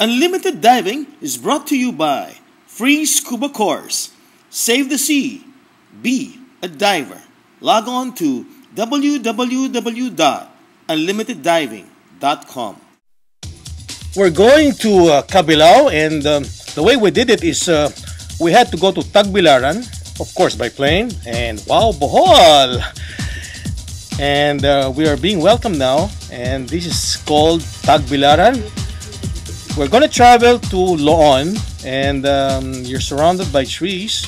Unlimited Diving is brought to you by Free Scuba Course. Save the sea. Be a diver. Log on to www.unlimiteddiving.com. We're going to Cabilao, and the way we did it is we had to go to Tagbilaran, of course by plane, and wow, Bohol! And we are being welcomed now, and this is called Tagbilaran. We're going to travel to Loon, and you're surrounded by trees.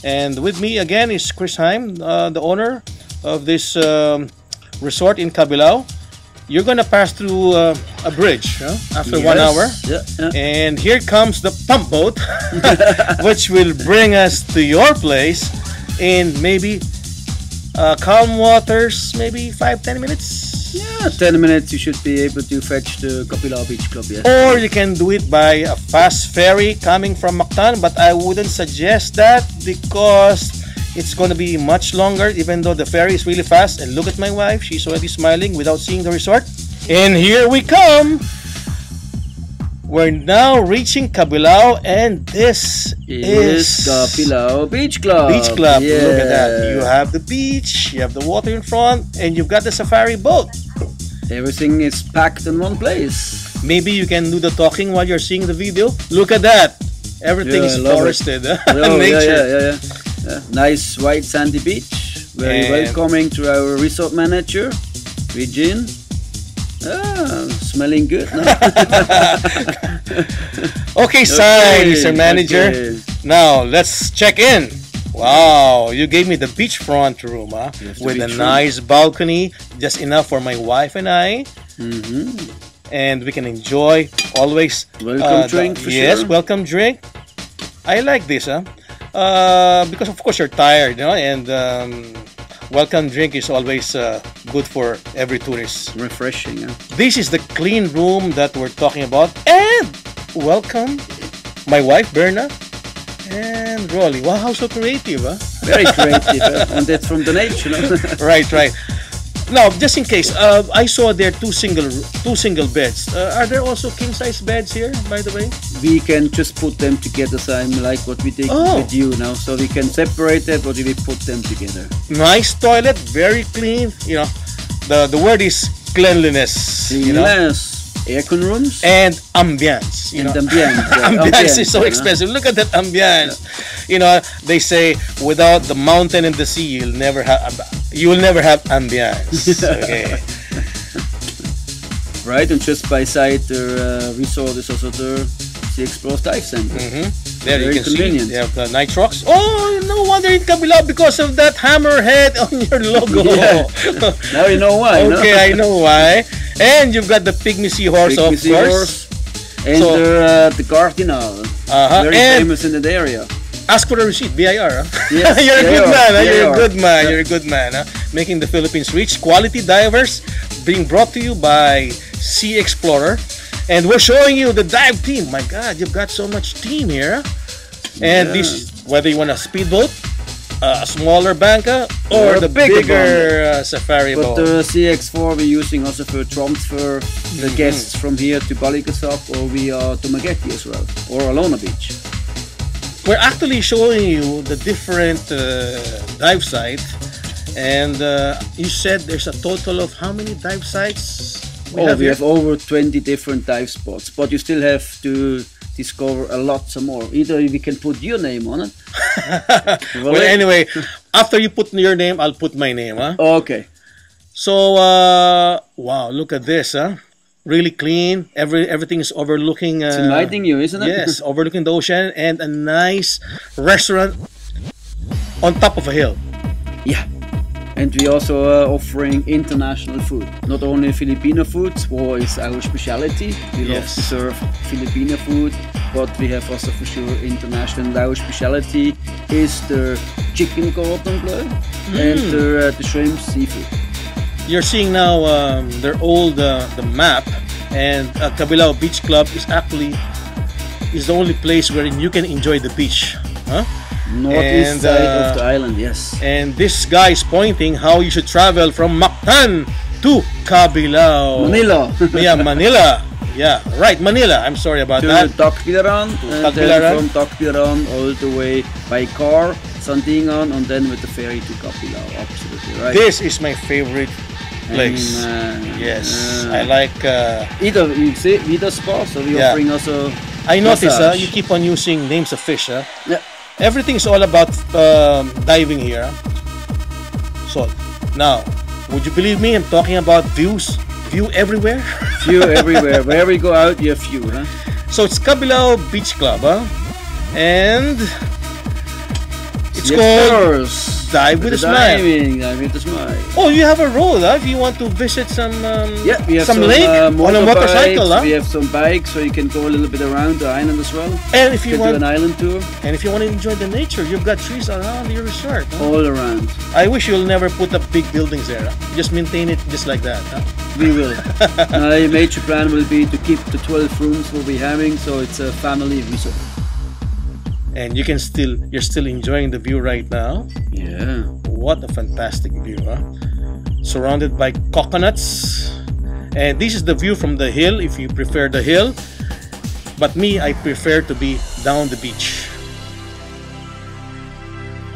And with me again is Chris Heim, the owner of this resort in Cabilao. You're going to pass through a bridge after 1 hour. Yeah. And here comes the pump boat, which will bring us to your place in maybe calm waters, maybe 5-10 minutes. Yeah, 10 minutes you should be able to fetch the Cabilao Beach Club, yes. Or you can do it by a fast ferry coming from Mactan, but I wouldn't suggest that because it's going to be much longer, even though the ferry is really fast. And look at my wife, she's already smiling without seeing the resort. And here we come. We're now reaching Cabilao, and this is Cabilao Beach Club. Beach Club. Yeah. Look at that. You have the beach, you have the water in front, and you've got the safari boat. Everything is packed in one place. Maybe you can do the talking while you're seeing the video. Look at that. Everything is forested. Yeah. Nice white sandy beach. Very welcoming to our resort manager, Regine. Smelling good. No? Okay, sign, Mr. Manager. Okay. Now, let's check in. Wow, you gave me the beachfront room, with a nice balcony, just enough for my wife and I. And we can enjoy always. Welcome drink for yes, sure. welcome drink. I like this, because of course you're tired, and welcome drink is always good for every tourist. Refreshing. This is the clean room that we're talking about. And welcome my wife, Berna, and Rolly. Wow, how so creative, Very creative, and that's from the nature. Right. Now, just in case, I saw there two single beds. Are there also king-size beds here, by the way? We can just put them together, Sam, like what we did with you now. So we can separate it, but we put them together. Nice toilet, very clean. The word is cleanliness. Yes. Aircon rooms and ambience. Ambience is so expensive. Look at that ambience. They say without the mountain and the sea, you will never have ambience. Okay. Right, and just by side the resort is also the Sea Explorers Dive Center. There very you can convenient. see. They have the nitrox. Oh, no wonder in Cabilao because of that hammerhead on your logo. Yeah. Now you know why. Okay, no? I know why. And you've got the pygmy seahorse, of course. And the cardinal. Very famous in that area. Ask for a receipt, BIR. Yes, You're a good man. You're a good man. Making the Philippines rich. Quality divers being brought to you by Sea Explorer. And we're showing you the dive team. My God, you've got so much team here. And this, whether you want a speedboat, a smaller banca, or the bigger safari boat. But the CX4 we're using also for transfer the guests from here to Baligasap or via Dumaguete as well, or Alona Beach. We're actually showing you the different dive sites, and you said there's a total of how many dive sites? We have over 20 different dive spots, but you still have to discover a lot some more. Either we can put your name on it. Well, anyway, after you put your name, I'll put my name. Okay. So, wow, look at this. Really clean. Everything is overlooking. It's inviting you, isn't it? Yes, overlooking the ocean, and a nice restaurant on top of a hill. Yeah. And we also offering international food. Not only Filipino food, war is our specialty. We love to serve Filipino food, but we have also for sure international. And our specialty is the chicken cordon bleu and the shrimp seafood. You're seeing now their old the map, and Cabilao Beach Club is the only place where you can enjoy the beach. Northeast side of the island, yes. And this guy is pointing how you should travel from Mactan to Cabilao. Manila. Yeah, Manila. Yeah, right, Manila. I'm sorry about to that. Tagbilaran, and Tagbilaran. then from Tagbilaran all the way by car, Sandingan, and then with the ferry to Capilao. Absolutely right. This is my favorite place. Yes, I like. Either you see Vida Spa, so we Yeah. offering also. I notice massage. you keep on using names of fish. Yeah. Everything's all about diving here. So now, would you believe me? I'm talking about views. View everywhere. View everywhere. Wherever you go out, you have view, huh? So it's Cabilao Beach Club, and it's Yes, called course. Dive with a Smile. Dive with a smile. Oh, you have a road, if you want to visit some Yeah, we have some some, lake on a motorcycle, We have some bikes, so you can go a little bit around the island as well. And if you You can do want, an island tour and if you want to enjoy the nature, you've got trees around your resort. all around. I wish you'll never put up big buildings there. Just maintain it just like that. We will. My major plan will be to keep the 12 rooms we'll be having, so it's a family resort. And you're still enjoying the view right now. Yeah. What a fantastic view, surrounded by coconuts. And this is the view from the hill if you prefer the hill, but me, I prefer to be down the beach.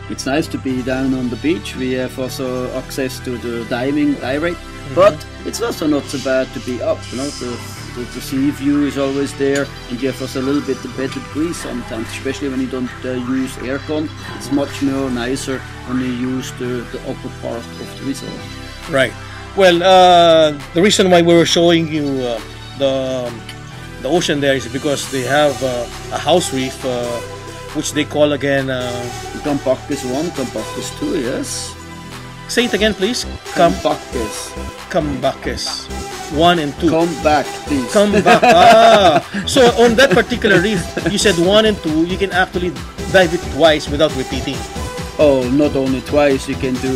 It's nice to be down on the beach. We have also access to the diving direct, but it's also not so bad to be up. You know, the sea view is always there, and you have also a little bit better breeze sometimes, especially when you don't use aircon. It's much more nicer when you use the upper part of the resort. Right. Well, the reason why we were showing you the ocean there is because they have a house reef, which they call again. Compactus 1, Compactus 2, yes. Say it again, please. Compactus. Cambacus 1 and 2. Come back, please. Come back. Ah. So on that particular reef, you said 1 and 2, you can actually dive it twice without repeating. Oh, not only twice, you can do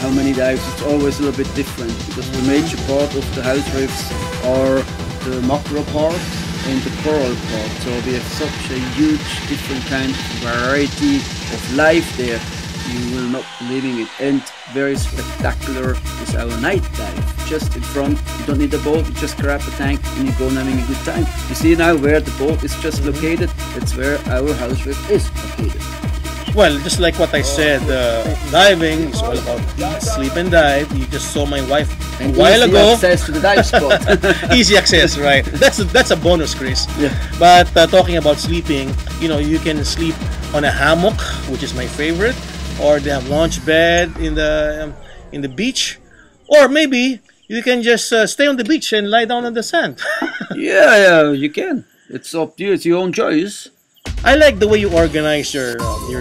how many dives, it's always a little bit different, because the major part of the house reefs are the macro part and the coral part, so we have such a huge different kind of variety of life there. You will not believing it. And very spectacular is our night dive. Just in front, you don't need a boat, you just grab a tank and you go and having a good time. You see now where the boat is just located, that's where our house reef is located. Well, just like what I said, diving is all about eat, sleep, and dive. You just saw my wife And a while easy ago. access to the dive spot. Easy access, right? That's a bonus, Chris. Yeah. But talking about sleeping, you know, you can sleep on a hammock, which is my favorite, or they have launch bed in the beach, or maybe you can just stay on the beach and lie down on the sand. Yeah, you can. It's up to you. It's your own choice. I like the way you organize your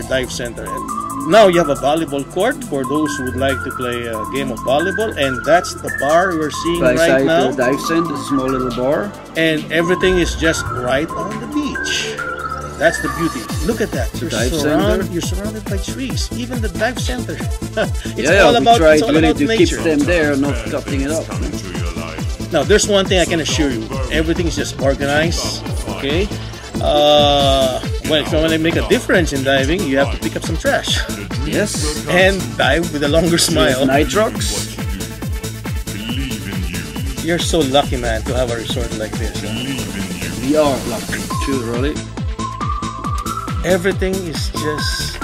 dive center. And now you have a volleyball court for those who would like to play a game of volleyball, and that's the bar we're seeing By right side now. the dive center, a small little bar. And everything is just right on the beach. That's the beauty. Look at that. You're surrounded by trees. Even the dive center. It's all about, we it's tried all really about to nature. keep them there, not cutting it up. Now, there's one thing I can assure you. Everything is just organized. Okay. Well, if you want to make a difference in diving, you have to pick up some trash Yes. and dive with a longer smile. Nitrox. You're so lucky, man, to have a resort like this. We are lucky. True, really. Everything is just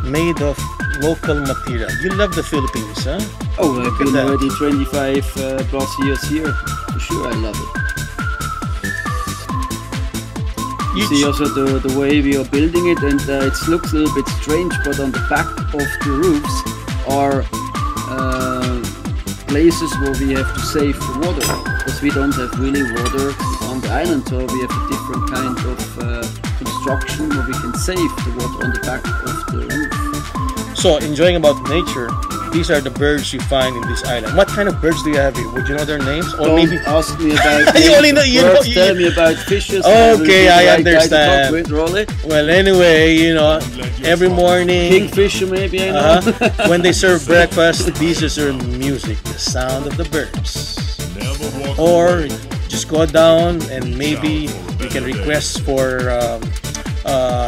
made of local material. You love the Philippines, huh? Oh, I've been that. already 25 plus years here. For sure, I love it. You see also the way we are building it, and it looks a little bit strange, but on the back of the roofs are places where we have to save the water, because we don't have really water on the island, so we have a different kind of construction where we can save the water on the back of the roof. So, enjoying about nature, these are the birds you find in this island. What kind of birds do you have here? Would you know their names? Or Don't maybe ask me about You only know- you birds, know- tell me about fishes. Okay, I Right guy to talk understand. with, Rolly. Well, anyway, you know, every morning, Kingfisher, maybe I know. when they serve breakfast, these is their music, the sound of the birds. Or just go down and maybe you can request for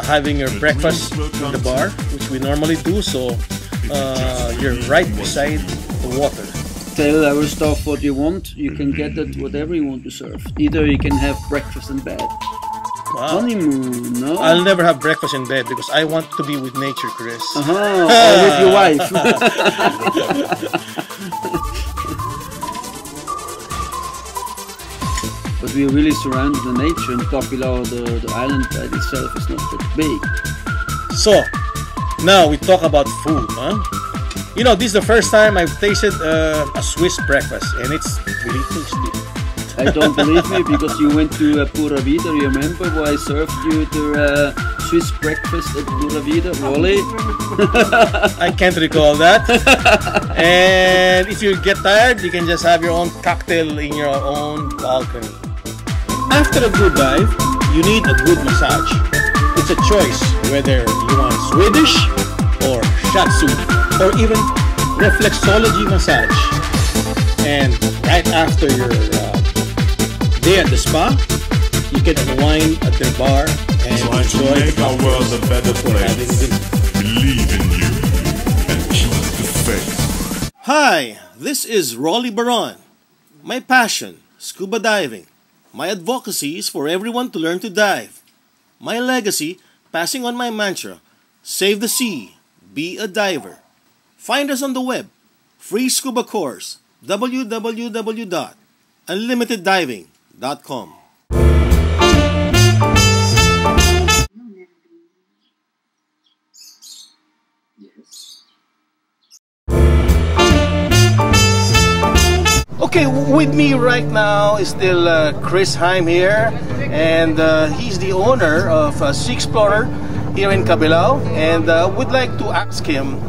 having your breakfast in the bar, which we normally do. So you're right beside the water. tell our staff what you want, you can get it whatever you want to serve. Either you can have breakfast in bed. Wow. Honeymoon, no? I'll never have breakfast in bed because I want to be with nature, Chris. Or with your wife. But we are really surrounded in nature, and Kapilao, the island by itself is not that big. So, now we talk about food, huh? You know, this is the first time I've tasted a Swiss breakfast, and it's really tasty. I don't believe me, because you went to Pura Vida. You remember why I served you the Swiss breakfast at Pura Vida, Wally? I can't recall that. And if you get tired, you can just have your own cocktail in your own balcony. After a good dive, you need a good massage. It's a choice whether you want Swedish or Shatsu or even reflexology massage. And right after your day at the spa, you can unwind at their bar and try to enjoy make our world a better place. Believe in you and keep the faith. Hi, this is Rolly Baron. My passion, scuba diving. My advocacy is for everyone to learn to dive. My legacy, passing on my mantra, save the sea, be a diver. Find us on the web, free scuba course, www.unlimiteddiving.com. Okay, with me right now is still Chris Heim here, and he's the owner of Sea Explorer here in Kapilao, and would like to ask him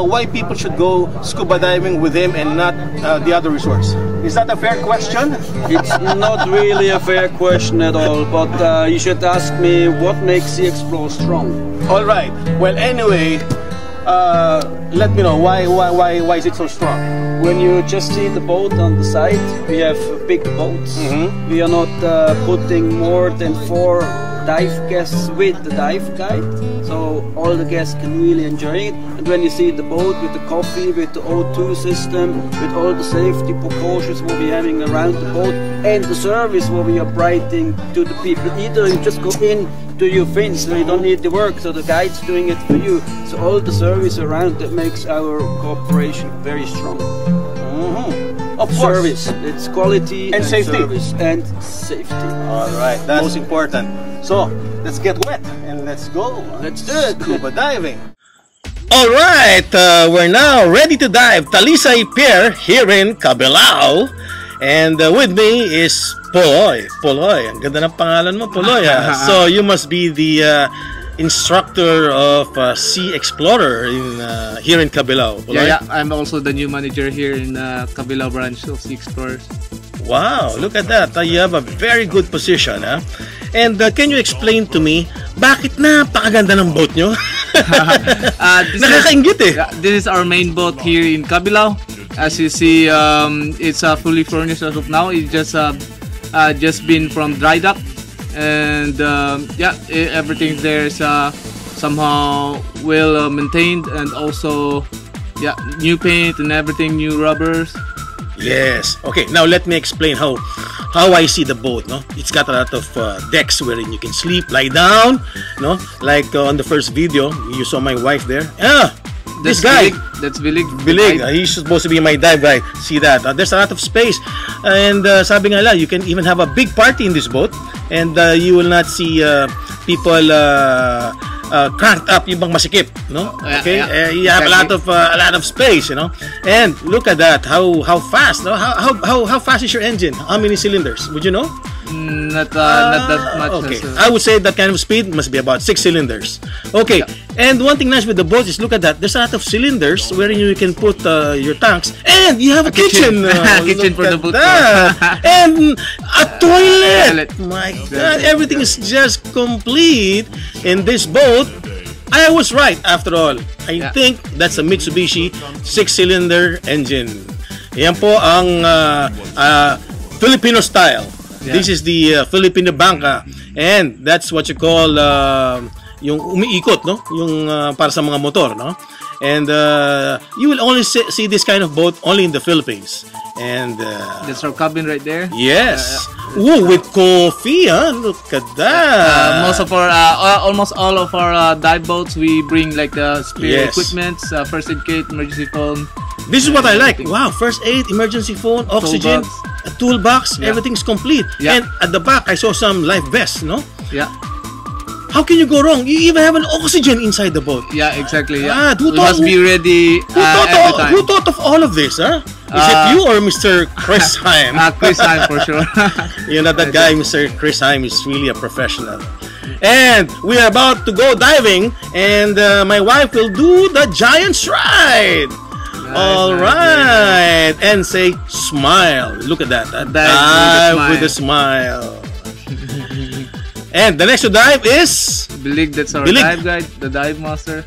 why people should go scuba diving with him and not the other resorts. Is that a fair question? It's not really a fair question at all, but you should ask me what makes Sea Explorer strong. All right. Well, anyway, let me know why is it so strong? When you just see the boat on the side, we have big boats. We are not putting more than 4 dive guests with the dive guide, so all the guests can really enjoy it. And when you see the boat with the coffee, with the O2 system, with all the safety precautions what we're having around the boat, and the service what we are providing to the people, either you just go in, do your thing, so you don't need to work, so the guide's doing it for you. So all the service around that makes our cooperation very strong. Of course. Service, it's quality and safety. Service and safety. All right, that's most important. So let's get wet and let's go. Let's do it. Scuba diving. All right, we're now ready to dive Talisay Pier here in Kapilao. And with me is Poloy. Poloy, ang ganda ng pangalan mo, Poloy. So you must be the instructor of Sea Explorer in here in Kapilao. Yeah, I'm also the new manager here in Kapilao branch of Sea Explorers. Wow, look at that. You have a very good position, huh? And can you explain to me bakit napakaganda ng boat nyo? Nakakaingit eh. This is our main boat here in Kapilao. As you see, it's fully furnished as of now. It's just been from dry dock, and everything there is somehow well maintained, and also new paint and everything, new rubbers. Yes. Okay, now let me explain how I see the boat. No, it's got a lot of decks wherein you can sleep, lie down. No, like on the first video, you saw my wife there. This guy. That's Bilig. Bilig. He's supposed to be my dive guy. See that? There's a lot of space, and sabi nga lang, you can even have a big party in this boat, and you will not see people cranked up, yung bang masikip, no? Okay, you have exactly. a lot of space, you know. And look at that, how fast, no? How fast is your engine? How many cylinders? Would you know? Not that much. Okay, I would say that kind of speed must be about 6 cylinders. Okay, and one thing nice with the boat is look at that. There's a lot of cylinders wherein you can put your tanks, and you have a kitchen. Kitchen for the boat. And a toilet. My God, everything is just complete in this boat. I was right after all. I think that's a Mitsubishi 6-cylinder engine. Yan po ang Filipino style. This is the Filipino Banca, and that's what you call yung umiikot, no? Yung para sa mga motor, no? And you will only see this kind of boat only in the Philippines. And That's our cabin right there. yes. Ooh, with coffee, huh? Look at that. Most of our, almost all of our dive boats, we bring like spare Yes. equipment, first aid kit, emergency phone. This is what I like. everything. Wow, first aid, emergency phone, oxygen, Toolbox. a toolbox, Yeah. everything's complete. Yeah. And at the back, I saw some life vests, no? Yeah, How can you go wrong? You even have an oxygen inside the boat. yeah, exactly. Ah, Yeah, who we must be ready every time. Who thought of all of this, huh? Is it you or Mr. Chris Heim? Chris Hine for sure. You know, that guy, Mr. Chris Heim, is really a professional. And we are about to go diving, and my wife will do the Giants ride. All nice, right, and say smile. Look at that. That dive with a smile. And the next to dive is Bilig, that's our Bilig. dive guide, the dive master.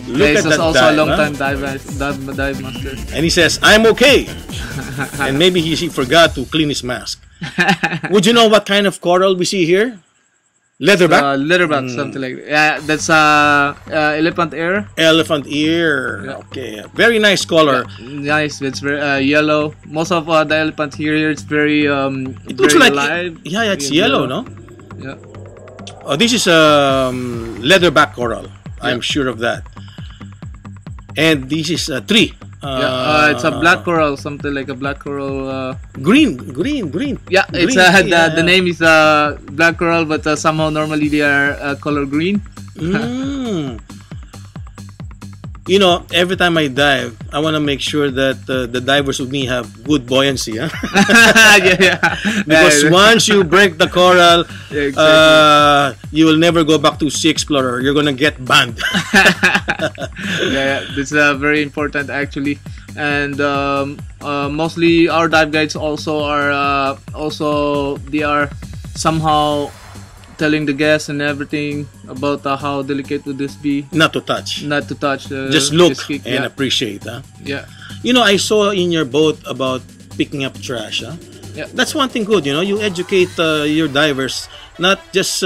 look He's at that also dive, a long huh? time dive master. And he says, "I'm okay." And maybe he forgot to clean his mask. Would you know what kind of coral we see here? Leatherback, Leatherback, something like that. Yeah, that's elephant ear. elephant ear. Yeah. Okay, very nice color. Nice. It's very yellow. Most of the elephant here, it's very It looks very like alive. yeah, it's yellow, no? Yeah. Oh, this is leatherback coral. I'm sure of that. And this is a tree. It's a black coral, something like a black coral. Green. Yeah, it's Green, the name is black coral, but somehow normally they are color green. Mm. You know, every time I dive, I want to make sure that the divers with me have good buoyancy. Huh? yeah. Because once you break the coral, Yeah, exactly. you will never go back to Sea Explorer. You're gonna get banned. yeah, this is very important actually, and mostly our dive guides also are they are somehow telling the guests and everything about how delicate would this be, Not to touch. not to touch. Just look kick, and yeah, appreciate. Huh? yeah, You know, I saw in your boat about picking up trash. Huh? yeah. That's one thing good. You know, you educate your divers, not just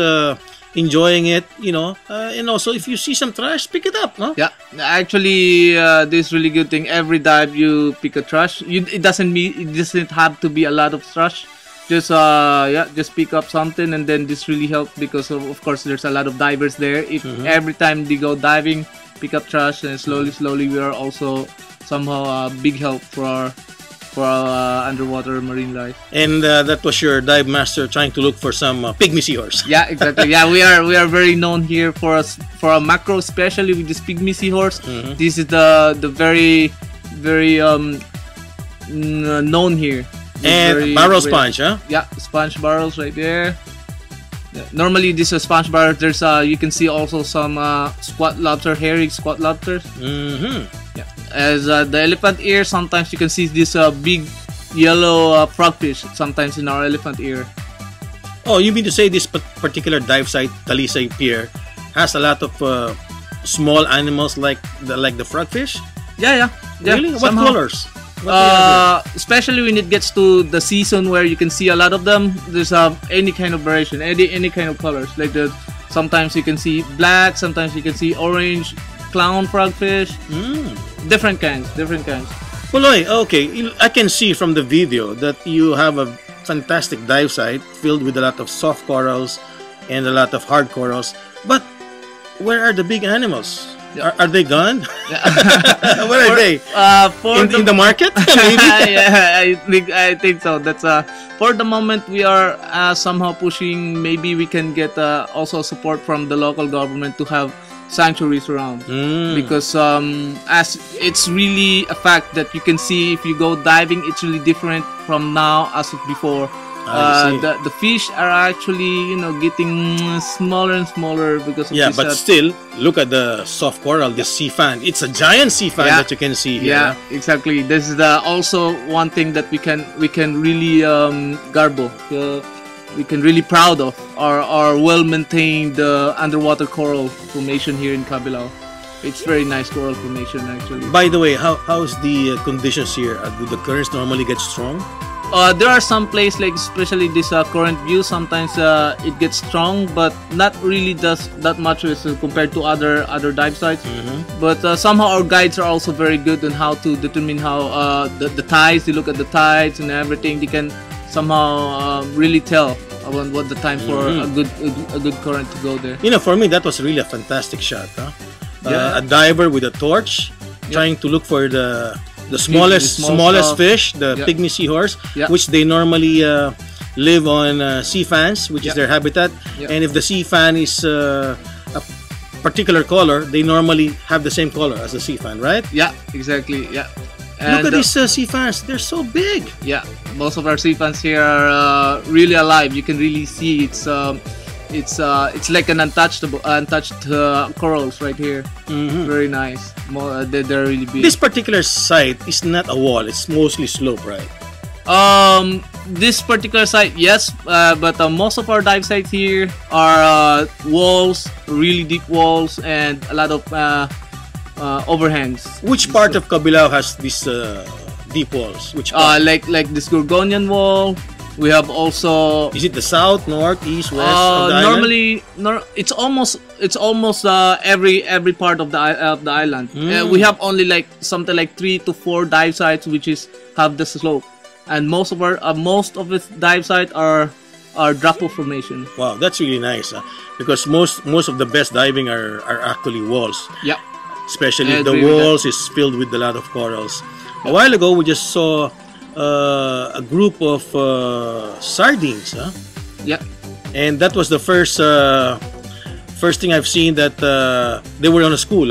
enjoying it. You know, and also if you see some trash, pick it up. No? Yeah, actually, this really good thing. Every dive you pick a trash. It doesn't have to be a lot of trash. Just just pick up something, and then this really helps because of course there's a lot of divers there. If every time they go diving, pick up trash, and slowly we are also somehow a big help for our underwater marine life. And that was your dive master trying to look for some pygmy seahorse. Yeah, exactly. Yeah, we are very known here for a macro, especially with this pygmy seahorse. This is the very known here. And barrel sponge, huh? Yeah, sponge barrels right there. Yeah, normally this is sponge barrel. There's you can see also some squat lobster, hairy squat lobsters. Yeah, as the elephant ear, sometimes you can see this big yellow frogfish. Sometimes in our elephant ear. Oh, you mean to say this particular dive site, Talisay Pier, has a lot of small animals like the frogfish? Yeah. Really? What somehow. colors? What do you have Especially when it gets to the season where you can see a lot of them. There's any kind of variation, any kind of colors. Like sometimes you can see black, sometimes you can see orange, clown frogfish. Different kinds. Puloy, okay, I can see from the video that you have a fantastic dive site filled with a lot of soft corals and a lot of hard corals. But where are the big animals? Are they gone? Where are they? In the market? Maybe? Yeah, I think so. That's for the moment we are somehow pushing. Maybe we can get also support from the local government to have sanctuaries around, because as it's really a fact that you can see if you go diving, it's really different from now as of before. The fish are actually getting smaller and smaller because of yeah, this, but still, look at the soft coral, the sea fan. It's a giant sea fan that you can see here. Yeah, exactly. This is also one thing that we can really garbo. We can really proud of our well-maintained underwater coral formation here in Cabilao. It's very nice coral formation actually. By the way, how's the conditions here? Do the currents normally get strong? there are some places, like especially this current view, sometimes it gets strong, but not really does that much compared to other dive sites. But somehow our guides are also very good on how to determine how the tides. They look at the tides and everything. They can somehow really tell about what the time for a good current to go there. You know, for me that was really a fantastic shot. Huh? A diver with a torch, trying to look for the smallest fish, the pygmy seahorse, which they normally live on sea fans, which is their habitat. And if the sea fan is a particular color, they normally have the same color as the sea fan, right? Yeah, exactly. Yeah. And look at these sea fans; they're so big. Yeah, most of our sea fans here are really alive. You can really see it's like an untouched corals right here. Very nice. They're really big. This particular site is not a wall; it's mostly slope, right? This particular site, yes, but most of our dive sites here are walls, really deep walls, and a lot of overhangs. Which part of Cabilao has these deep walls? Which part? Like this Gorgonian wall. We have also. Is it the south, north, east, west of the normally, it's almost every part of the island. We have only like something like 3 to 4 dive sites which have the slope, and most of the dive sites are drop-off formation. Wow, that's really nice. Because most of the best diving are actually walls. Yeah. Especially the walls is filled with a lot of corals. A while ago, we just saw a group of sardines. Huh? Yeah. And that was the first thing I've seen that they were on a school.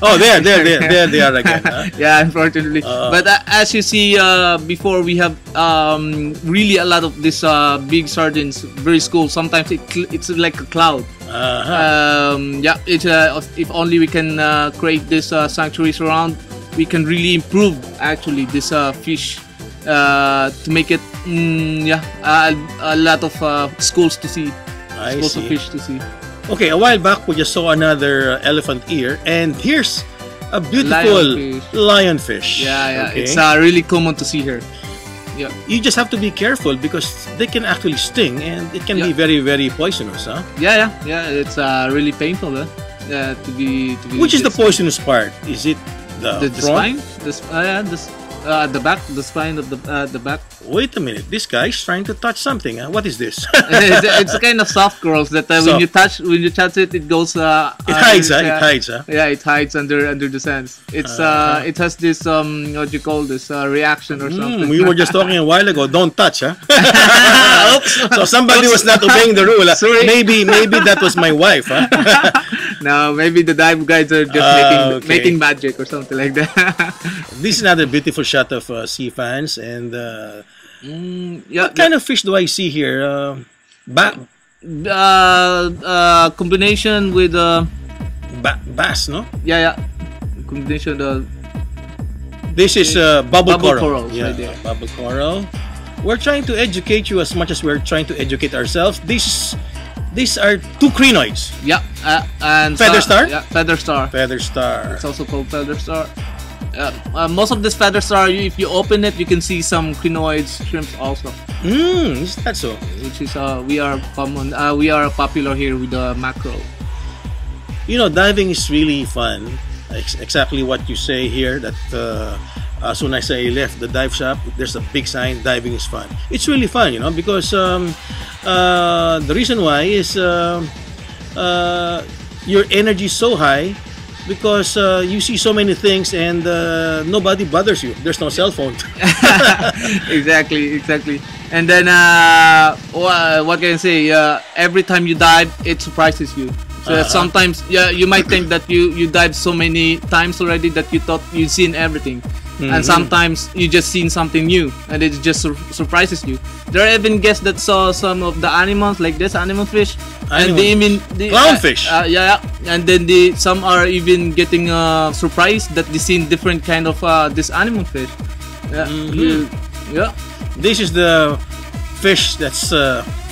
Oh, there they are again. Huh? Yeah, unfortunately. But as you see, before we have really a lot of these big sardines, very cool. Sometimes it's like a cloud. Yeah, if only we can create this sanctuaries around, we can really improve actually this fish to make it a lot of schools to see. Schools of fish to see. Okay, a while back we just saw another elephant ear, and here's a beautiful lionfish. Yeah, okay. It's really common to see here. Yeah. You just have to be careful because they can actually sting, and it can be very, very poisonous, huh? Yeah. It's really painful, to be. Which is the poisonous part? Is it the spine? The back, the spine of the back. Wait a minute, this guy is trying to touch something. Huh? What is this? it's a kind of soft corals that when you touch it, it goes. It hides, it hides. Huh? Yeah, it hides under the sands. It's it has this what do you call this reaction or something. We were just talking a while ago. Don't touch, huh? So somebody was not obeying the rule. Sorry. Maybe that was my wife. Huh? No, maybe the dive guides are just making magic or something like that. This is another beautiful shot of sea fans, and what kind of fish do I see here? Combination with bass, no? Yeah. Combination. This is bubble coral. Yeah, right, bubble coral. We're trying to educate you as much as we're trying to educate ourselves. These are 2 crinoids. Yeah, and feather star. Yeah, feather star. Feather star. It's also called feather star. Most of this feather star, if you open it, you can see some crinoids, shrimps also. Is that so? Which is we are common. We are popular here with the mackerel. You know, diving is really fun. Exactly what you say here. That as soon as I left the dive shop, there's a big sign: diving is fun. It's really fun, you know, because the reason why is your energy is so high. Because you see so many things and nobody bothers you. There's no cell phone. Exactly. And then what can I say? Every time you dive, it surprises you. So sometimes, you might think that you dived so many times already that you thought you'd seen everything. And sometimes you just seen something new, and it just surprises you. There are even guests that saw some of the animals, like this animal fish, and they even clownfish. And then some are even getting surprised that they seen different kind of this animal fish. This is the fish that's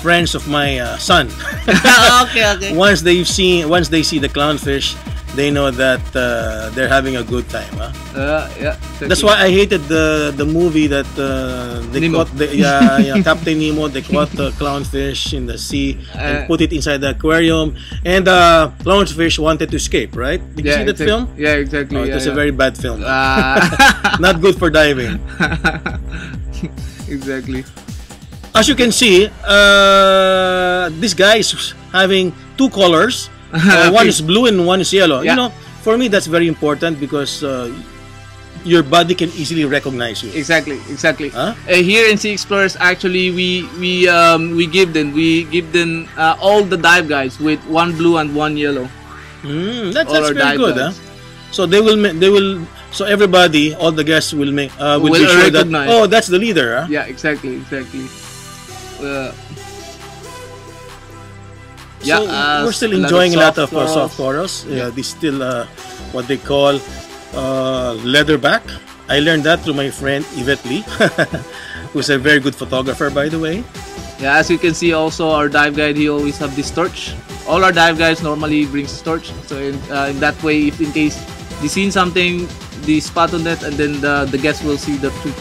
friends of my son. Okay. Once they see the clownfish, they know that they're having a good time. Huh? Yeah. That's why I hated the movie that they Nemo. caught Captain Nemo. They caught the clownfish in the sea and put it inside the aquarium, and the clownfish wanted to escape. Right? Did you see that film? Yeah, exactly. Oh, it was a very bad film. Ah. Not good for diving. Exactly. As you can see, this guy is having two colors. One is blue and one is yellow. Yeah. You know, for me that's very important because your body can easily recognize you. Exactly. Huh? Here in Sea Explorers, actually, we give them all the dive guides with one blue and one yellow. That's All our very dive good. Huh? guides. So so everybody, all the guests will be sure that, recognize. oh, that's the leader. Huh? Yeah, exactly. So we're still enjoying a lot of soft corals. Yeah. This still what they call leatherback. I learned that through my friend Yvette Lee, who's a very good photographer, by the way. Yeah, as you can see, also our dive guide, he always have this torch. All our dive guides normally brings a torch. So in that way, if in case they seen something, they spot on it, and then the guests will see the two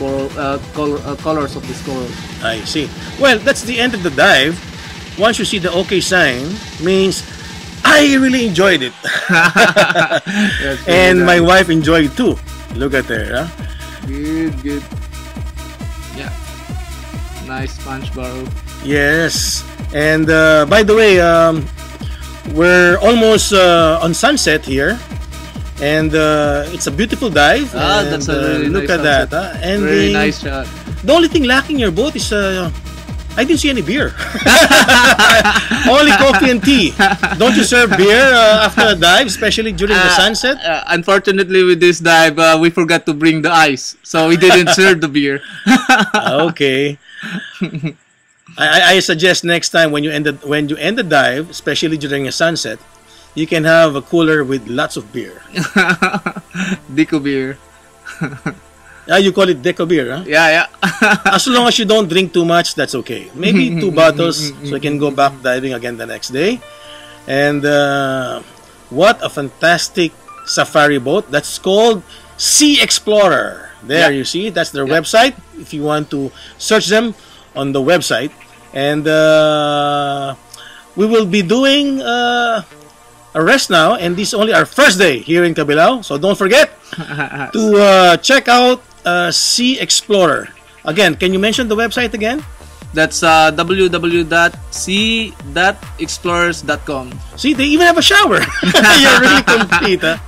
colors of this coral. I see. Well, that's the end of the dive. Once you see the OK sign, means I really enjoyed it. And my wife enjoyed it too. Look at her. Huh? Good. Yeah. Nice punch barrel. Yes. And by the way, we're almost on sunset here. And it's a beautiful dive. And, That's a really look nice at that. sunset. And Very nice shot. the only thing lacking in your boat is I didn't see any beer. Only coffee and tea. Don't you serve beer after a dive, especially during the sunset? Unfortunately, with this dive, we forgot to bring the ice, so we didn't serve the beer. Okay. I suggest next time when you end the dive, especially during a sunset, you can have a cooler with lots of beer. Deco beer. You call it deco beer, huh? Yeah. As long as you don't drink too much, that's okay. Maybe 2 bottles so you can go back diving again the next day. And what a fantastic safari boat. That's called Sea Explorer. There, you see, that's their website. If you want to search them on the website. And we will be doing a rest now. And this is only our first day here in Cabilao. So don't forget to check out Sea Explorer. Again, can you mention the website again? That's www.sea-explorers.com. See, they even have a shower. You're really complete, huh?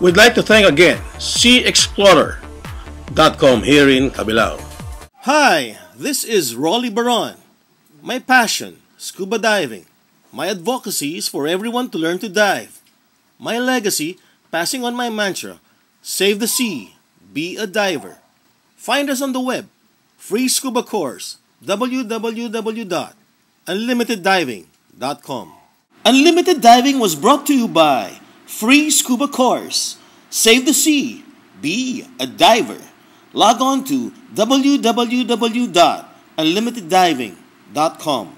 We'd like to thank again SeaExplorer.com here in Cabilao. Hi, this is Rolly Baron. My passion, scuba diving. My advocacy is for everyone to learn to dive. My legacy, passing on my mantra, save the sea, be a diver. Find us on the web, free scuba course, www.unlimiteddiving.com. Unlimited Diving was brought to you by Free Scuba Course. Save the sea, be a diver. Log on to www.unlimiteddiving.com.